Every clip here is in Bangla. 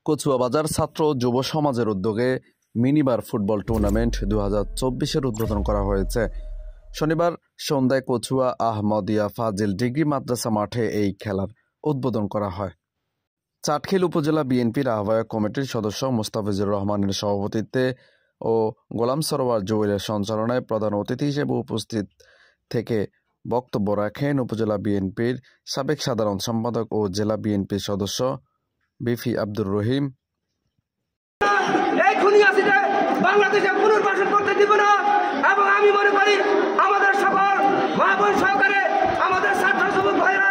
কচুয়াবাজার ছাত্র যুব সমাজের উদ্যোগে মিনিবার ফুটবল টুর্নামেন্ট 2024-এর উদ্বোধন করা হয়েছে। শনিবার সন্ধ্যায় কচুয়া আহমদিয়া ফাজিল ডিগ্রি মাদ্রাসা মাঠে এই খেলার উদ্বোধন করা হয়। চাটখিল উপজেলা বিএনপির আহ্বায়ক কমিটির সদস্য মোস্তাফিজুর রহমানের সভাপতিত্বে ও গোলাম সরোয়ার জুয়েলের সঞ্চালনায় প্রধান অতিথি হিসেবে উপস্থিত থেকে বক্তব্য রাখেন উপজেলা বিএনপির সাবেক সাধারণ সম্পাদক ও জেলা বিএনপির সদস্য বিফি আব্দুর রহিম। বাংলাদেশে পুনর্বাসন করতে দিব না এবং আমি মনে করি আমাদের সকল মা বোন সহকারে আমাদের ছাত্র যুবক ভাইরা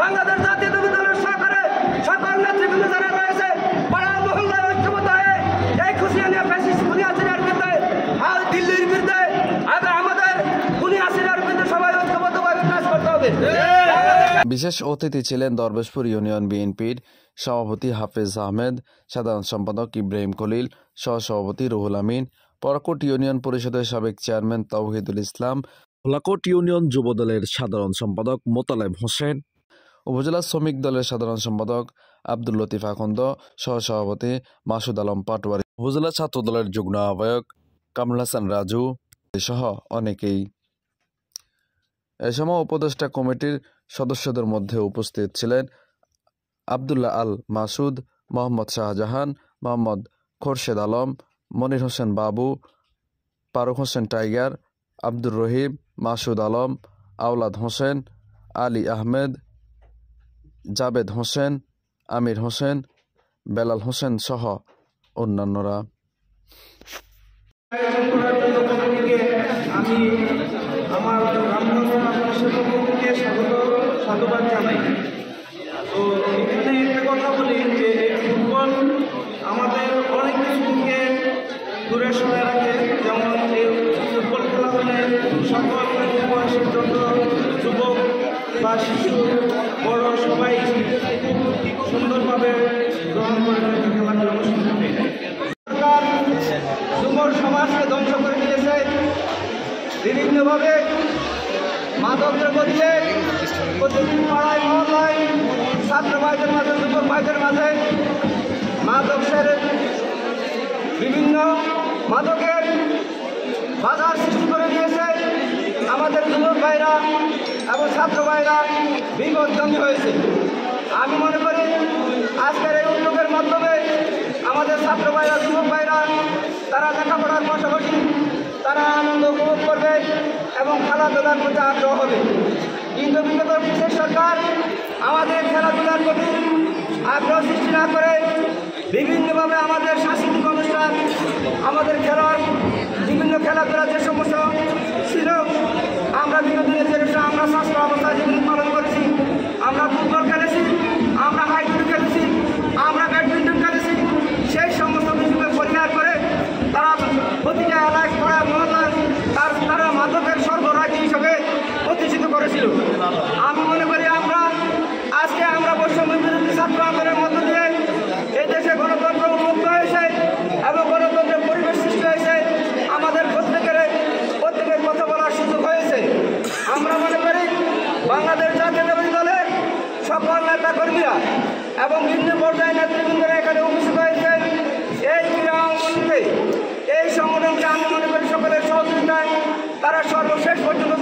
বাংলাদেশ জাতীয়তাবাদী দলের সহকারে সকল নেতৃবৃন্দ যারা রয়েছে পাড়া মহল্লায় ঐক্যবদ্ধ হয়ে এই খুশিয়ানিয়া ফ্যাসিস্ট খুনি হাসিনার বিরুদ্ধে আর দিল্লির বিরুদ্ধে আমাদের খুনি হাসিনার বিরুদ্ধে সবাই ঐক্যবদ্ধভাবে কাজ করতে হবে। বিশেষ অতিথি ছিলেন দরবেশপুর ইউনিয়ন বিএনপির সভাপতি হাফেজ আহমেদ, সাধারণ সম্পাদক ইব্রাহিম খলিল, সহসভাপতি রুহুল আমিন, পরাকোট ইউনিয়ন পরিষদের সাবেক চেয়ারম্যান তাওহিদুল ইসলাম, ভোলাকোট ইউনিয়ন যুব দলের সাধারণ সম্পাদক মোতালেব হোসেন, উপজেলা শ্রমিক দলের সাধারণ সম্পাদক আব্দুল লতিফ আকন্দ, সহসভাপতি মাসুদ আলম পাটোয়ারি, উপজেলা ছাত্র দলের যুগ্ম আহ্বায়ক কামরুল হাসান রাজু সহ অনেকেই। এ সময় উপদেষ্টা কমিটির সদস্যদের মধ্যে উপস্থিত ছিলেন আবদুল্লাহ আল মাসুদ, মোহাম্মদ শাহজাহান, মোহাম্মদ খোরশেদ আলম, মনির হোসেন বাবু, ফারুক হোসেন টাইগার, আব্দুর রহিম, মাসুদ আলম, আওলাদ হোসেন, আলী আহমেদ, জাবেদ হোসেন, আমির হোসেন, বেলাল হোসেন সহ অন্যান্যরা। আমি আমার সাধুবাদ জানাই। তো এখানে একটা কথা বলি যে এই ফুটবল আমাদের অনেক কিছু থেকে দূরে সরে রাখে। যেমন এই ফুটবল খেলা হলে সকল বয়সের জন্য যুবক বা শিশু বড় সবাই খুব সুন্দরভাবে গ্রহণ করে খেলাধুলা অনুষ্ঠিত হয়। সরকার যুব সমাজকে ধ্বংস করে দিয়েছে বিভিন্নভাবে। মাদক দ্রব্য দিয়ে প্রতিদিন পাড়ায় মহল্লায় ছাত্র ভাইদের মাঝে যুবক ভাইদের মাঝে মাদকের বিভিন্ন মাদকের বাজার সৃষ্টি করে দিয়েছে। আমাদের যুবক ভাইরা এবং ছাত্র ভাইরা বিপদগামী হয়েছে। আমি মনে করি আজকের এই উদ্যোগের মাধ্যমে আমাদের ছাত্র ভাইরা যুবক ভাইরা তারা লেখাপড়ার পাশাপাশি তারা আনন্দ উপভোগ করবে এবং খেলাধুলার প্রতি আগ্রহ হবে। কিন্তু বিগত বিশেষ সরকার আমাদের খেলাধুলার প্রতি আগ্রহ সৃষ্টি না করে বিভিন্নভাবে আমাদের সাংস্কৃতিক অনুষ্ঠান, আমাদের খেলার বিভিন্ন খেলাধুলার যে সমস্যা ছিল, আমরা বিগত দিনে আমরা স্বাস্থ্য অবস্থায় জীবন পালন করেছি। আমরা ফুটবল খেলেছি, আমরা হাইডুল খেলেছি, আমরা ব্যাডমিন্টন খেলেছি। সেই সমস্ত বিষয়কে পরিহার করে তারা প্রতিটা এলাকায় পড়া মহল্লায় তারা মাদকের সর্বরাজ্য হিসেবে প্রতিষ্ঠিত করেছিল। আমি মনে করি আজকে আমরা বৈষম্য বিরোধী ছাত্র আন্দোলনের মধ্য দিয়ে এই দেশে গণতন্ত্র উন্মুক্ত হয়েছে এবং গণতন্ত্রের পরিবেশ সৃষ্টি হয়েছে। আমাদের প্রত্যেকের কথা বলার সুযোগ হয়েছে। আমরা মনে করি বাংলাদেশ জাতীয়তাবাদী দলের সকল নেতা কর্মীরা এবং বিভিন্ন পর্যায়ের নেতৃবৃন্দরা এখানে উপস্থিত হয়েছেন। এই ক্রীড়া অঙ্গনকে এই সংগঠনকে আমি মনে করি সকলের সহযোগিতায় তারা সর্বশেষ পর্যন্ত